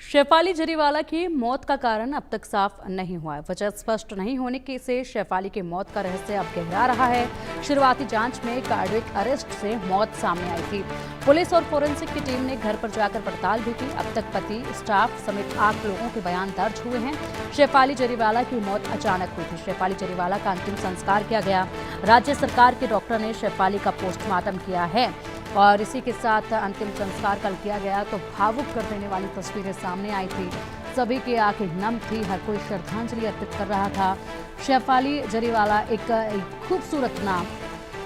शेफाली जरीवाला की मौत का कारण अब तक साफ नहीं हुआ है। वजह स्पष्ट नहीं होने के से शेफाली की मौत का रहस्य अब गहरा रहा है। शुरुआती जांच में कार्डियक अरेस्ट से मौत सामने आई थी। पुलिस और फोरेंसिक की टीम ने घर पर जाकर पड़ताल भी की। अब तक पति, स्टाफ समेत 8 लोगों के बयान दर्ज हुए हैं। शेफाली जरीवाला की मौत अचानक हुई थी। शेफाली जरीवाला का अंतिम संस्कार किया गया। राज्य सरकार के डॉक्टर ने शेफाली का पोस्टमार्टम किया है और इसी के साथ अंतिम संस्कार कल किया गया तो भावुक कर देने वाली तस्वीरें सामने आई थी। सभी की आंखें नम थी, हर कोई श्रद्धांजलि अर्पित कर रहा था। शेफाली जरीवाला एक खूबसूरत नाम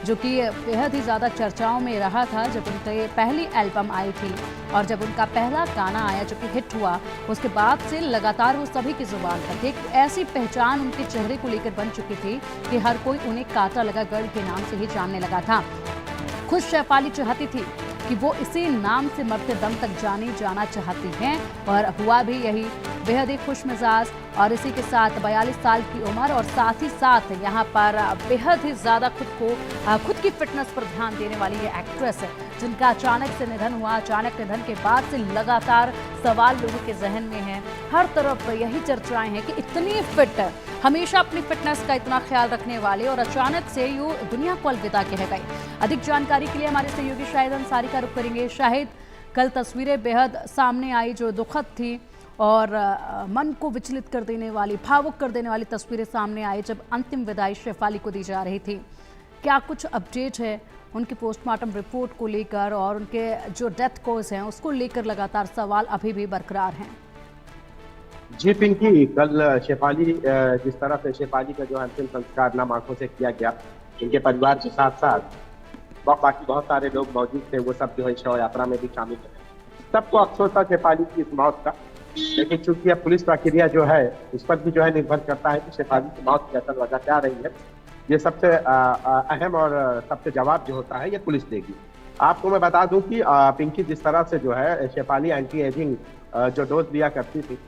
जो कि बेहद ही ज़्यादा चर्चाओं में रहा था जब उनकी पहली एल्बम आई थी और जब उनका पहला गाना आया जो कि हिट हुआ, उसके बाद से लगातार वो सभी की जुबान पर थी। एक ऐसी पहचान उनके चेहरे को लेकर बन चुकी थी कि हर कोई उन्हें कांटा लगा गर्ल के नाम से ही जानने लगा था। खुद शेफाली चाहती थी कि वो इसी नाम से मरते दम तक जानी जाना चाहती हैं और हुआ भी यही। बेहद ही खुश मिजाज और इसी के साथ 42 साल की उम्र और साथ ही साथ यहाँ पर बेहद ही ज़्यादा खुद की फिटनेस पर ध्यान देने वाली ये एक्ट्रेस है जिनका अचानक से निधन हुआ। अचानक निधन के बाद से लगातार सवाल लोगों के जहन में है। हर तरफ यही चर्चाएं हैं कि इतनी फिट, हमेशा अपनी फिटनेस का इतना ख्याल रखने वाले और अचानक से यूँ दुनिया को अलविदा कह गए। अधिक जानकारी के लिए हमारे सहयोगी शाहिद अंसारी का रुख करेंगे। शाहिद, कल तस्वीरें बेहद सामने आई जो दुखद थी और मन को विचलित कर देने वाली, भावुक कर देने वाली तस्वीरें सामने आई जब अंतिम विदाई शेफाली को दी जा रही थी। क्या कुछ अपडेट है उनकी पोस्टमार्टम रिपोर्ट को लेकर और उनके जो डेथ कोज हैं उसको लेकर लगातार सवाल अभी भी बरकरार हैं? जी पिंकी, कल शेफाली जिस तरह से शेफाली का जो अंतिम संस्कार नाम आंखों से किया गया, उनके परिवार के साथ साथ बाकी बहुत सारे लोग मौजूद थे, वो सब जो है शव यात्रा में भी शामिल थे। सबको अफसोस था शेफाली की इस मौत का, लेकिन चूंकि अब पुलिस प्रक्रिया जो है उस पर भी जो है निर्भर करता है कि शेफाली की मौत की असल वजह क्या रही है। ये सबसे अहम और सबसे जवाब जो होता है ये पुलिस देगी। आपको मैं बता दूं कि पिंकी, जिस तरह से जो है शेफाली एंटी एजिंग जो डोज लिया करती थी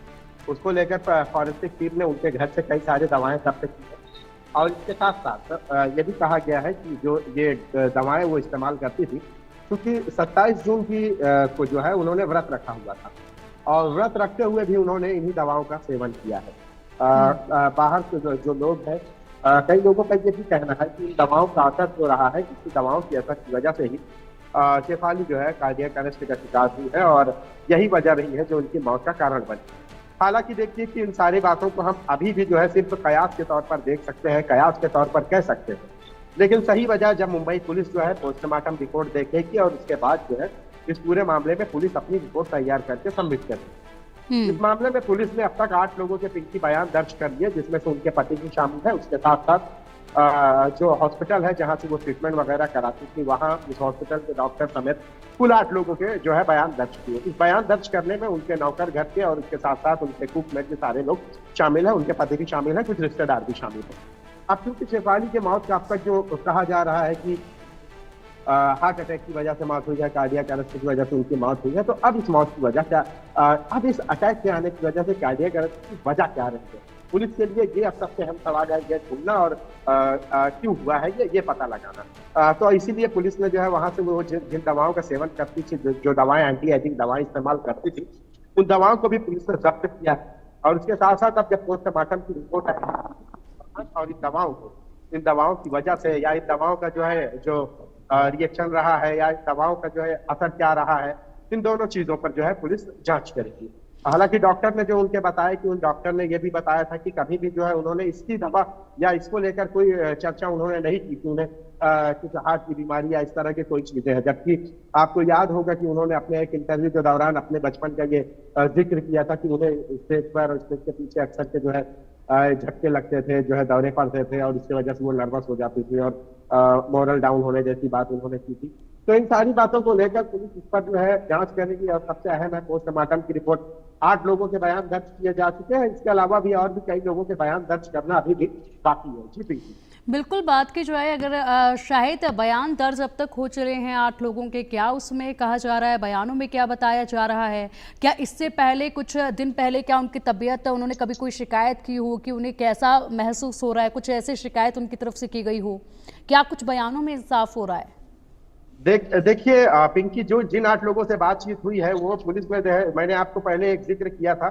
उसको लेकर फॉरेंसिक टीम ने उनके घर से कई सारी दवाएं जब्त की है और इसके साथ साथ ये भी कहा गया है कि जो ये दवाएं वो इस्तेमाल करती थी क्योंकि 27 जून की को जो है उन्होंने व्रत रखा हुआ था और व्रत रखते हुए भी उन्होंने इन्हीं दवाओं का सेवन किया है। बाहर से जो लोग हैं, कई लोगों का ये भी कहना है कि इन दवाओं का असर जो रहा है, इसी दवाओं की असर की वजह से ही शेफाली जो है कार्डियक अरेस्ट का शिकार हुई है और यही वजह रही है जो उनकी मौत का कारण बनी। हालांकि देखिए कि इन सारी बातों को हम अभी भी जो है सिर्फ कयास के तौर पर देख सकते हैं, कयास के तौर पर कह सकते हैं, लेकिन सही वजह जब मुंबई पुलिस जो है पोस्टमार्टम रिपोर्ट देखेगी और उसके बाद जो है इस पूरे मामले में पुलिस अपनी रिपोर्ट तैयार करके सबमिट करेगी। इस मामले में पुलिस ने अब तक 8 लोगों के पिंकी बयान दर्ज कर लिए, जिसमें से उनके पति भी शामिल है। उसके साथ साथ जो हॉस्पिटल है जहां से वो ट्रीटमेंट वगैरह कराती थी, वहां उस हॉस्पिटल के डॉक्टर समेत कुल 8 लोगों के जो है बयान दर्ज किए। इस बयान दर्ज करने में उनके नौकर घर के और उसके साथ साथ उनके कुक में के सारे लोग शामिल है, उनके पति भी शामिल है, कुछ रिश्तेदार भी शामिल है। अब क्योंकि शेफाली के मौत का अब तक जो कहा जा रहा है कि हार्ट अटैक की वजह से मौत हुई है, कार्डियक अरेस्ट की वजह से उनकी मौत हुई है, तो अब इस मौत की वजह क्या, अब इस अटैक के आने की वजह से कार्डियक अरेस्ट की वजह क्या रही है? पुलिस के लिए ये अब सबसे अहम सवाल है, ये ढूंढना और क्यों हुआ है ये पता लगाना। तो इसीलिए पुलिस ने जो है वहां से वो जिन दवाओं का सेवन करती थी, जो दवाएं एंटी एजिंग दवाएं इस्तेमाल करती थी, उन दवाओं को भी पुलिस ने जब्त किया है और उसके साथ साथ अब जब पोस्टमार्टम की रिपोर्ट आई और इन दवाओं की वजह से या इन दवाओं का जो है जो रिएक्शन रहा है या इन दवाओं का जो है असर क्या रहा है, इन दोनों चीजों पर जो है पुलिस जांच करेगी। हालांकि डॉक्टर ने जो उनके बताया कि उन डॉक्टर ने ये भी बताया था कि कभी भी जो है उन्होंने इसकी दवा या इसको लेकर कोई चर्चा उन्होंने नहीं की कि उन्हें कुछ हार्ट की बीमारी या इस तरह की कोई चीजें हैं। जबकि आपको याद होगा कि उन्होंने अपने एक इंटरव्यू के दौरान अपने बचपन का ये जिक्र किया था कि उन्हें स्टेज पर और स्टेज के पीछे अक्सर के जो है झटके लगते थे, जो है दौरे पड़ते थे और इसकी वजह से वो नर्वस हो जाती थी और मोरल डाउन होने जैसी बात उन्होंने की थी। तो इन सारी बातों को लेकर पुलिस इस पर जो है जांच करेगी और सबसे अहम है पोस्टमार्टम की रिपोर्ट। 8 लोगों के बयान दर्ज किए जा चुके हैं, इसके अलावा भी और भी कई लोगों के बयान दर्ज करना अभी भी बाकी है। जी पिंकी, बिल्कुल बात की जो है, अगर शायद बयान दर्ज अब तक हो चले हैं 8 लोगों के, क्या उसमें कहा जा रहा है, बयानों में क्या बताया जा रहा है? क्या इससे पहले कुछ दिन पहले क्या उनकी तबीयत, उन्होंने कभी कोई शिकायत की हो कि उन्हें कैसा महसूस हो रहा है, कुछ ऐसे शिकायत उनकी तरफ से की गई हो? क्या कुछ बयानों में साफ हो रहा है? देखिए पिंकी, जो जिन 8 लोगों से बातचीत हुई है वो पुलिस में जो है, मैंने आपको पहले एक जिक्र किया था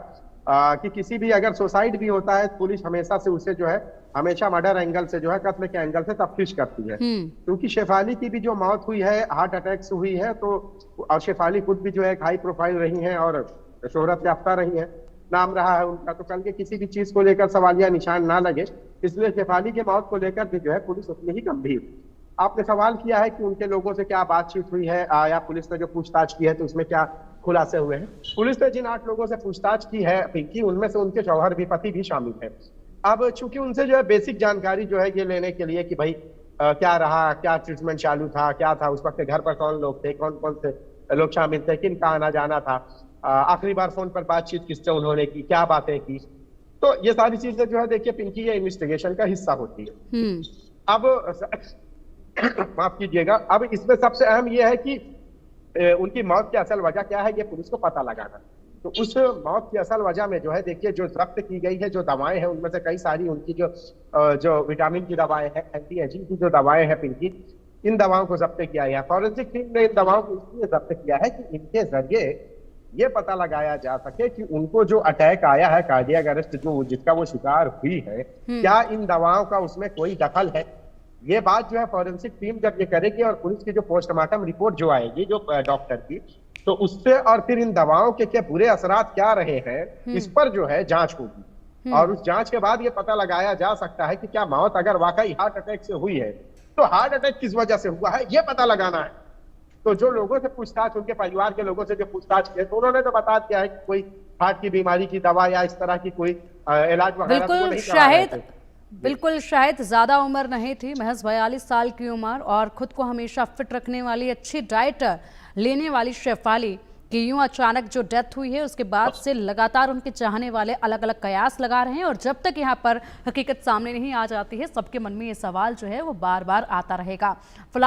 कि किसी भी अगर सुसाइड भी होता है पुलिस हमेशा से उसे जो है हमेशा मर्डर एंगल से जो है कत्ल के एंगल से तफ्तीश करती है। क्योंकि शेफाली की भी जो मौत हुई है हार्ट अटैक से हुई है, तो और शेफाली खुद भी जो है हाई प्रोफाइल रही हैं और शोहरत याफ्ता रही हैं, नाम रहा है उनका, तो कल के किसी भी चीज को लेकर सवालिया निशान ना लगे, इसलिए शेफाली की मौत को लेकर भी जो है पुलिस उतनी ही गंभीर। आपने सवाल किया है कि उनके लोगों से क्या बातचीत हुई है या पुलिस ने जो पूछताछ की है तो उसमें क्या खुलासे हुए हैं। पुलिस ने जिन 8 लोगों से पूछताछ की है पिंकी, उनमें से उनके शौहर भी, पति भी शामिल है। अब चूंकि उनसे जो है बेसिक जानकारी जो है ये लेने के लिए कि भाई क्या रहा, क्या ट्रीटमेंट चालू था, क्या था उस वक्त, घर पर कौन लोग थे, कौन कौन से लोग शामिल थे, किन का आना जाना था, आखिरी बार फोन पर बातचीत किससे उन्होंने की, क्या बातें की, तो ये सारी चीजें जो है देखिए पिंकी ये इन्वेस्टिगेशन का हिस्सा होती है। अब माफ कीजिएगा, अब इसमें सबसे अहम यह है कि उनकी मौत की असल वजह क्या है ये पुलिस को पता लगाना। तो उस मौत की असल वजह में जो है देखिए जो जब्त की गई है, जो दवाएं हैं उनमें से कई सारी उनकी जो विटामिन की दवाएं हैं, एंटी एजिंग की जो दवाएं हैं पिंकी, इन दवाओं को जब्त किया गया। फॉरेंसिक टीम ने इन दवाओं को इसलिए जब्त किया है कि इनके जरिए ये पता लगाया जा सके कि उनको जो अटैक आया है, कार्डियक अरेस्ट जो जिसका वो शिकार हुई है, क्या इन दवाओं का उसमें कोई दखल है। ये बात जो है फॉरेंसिक टीम जब ये करेगी और पुलिस की जो पोस्टमार्टम रिपोर्ट जो आएगी जो डॉक्टर की, तो उससे और फिर इन दवाओं के क्या बुरे असरात क्या रहे हैं इस पर जो है जांच होगी। और उस जांच के बाद ये पता लगाया जा सकता है कि क्या मौत अगर वाकई हार्ट अटैक से हुई है तो हार्ट अटैक किस वजह से हुआ है ये पता लगाना है। तो जो लोगों से पूछताछ, उनके परिवार के लोगों से जो पूछताछ की तो उन्होंने तो बता दिया है कि कोई हार्ट की बीमारी की दवा या इस तरह की कोई इलाज वगैरह तो नहीं करवा रहे थे। बिल्कुल, शायद ज़्यादा उम्र नहीं थी, महज 42 साल की उम्र, और खुद को हमेशा फिट रखने वाली, अच्छी डाइट लेने वाली शेफाली की यूं अचानक जो डेथ हुई है उसके बाद से लगातार उनके चाहने वाले अलग अलग कयास लगा रहे हैं। और जब तक यहाँ पर हकीकत सामने नहीं आ जाती है सबके मन में ये सवाल जो है वो बार बार आता रहेगा।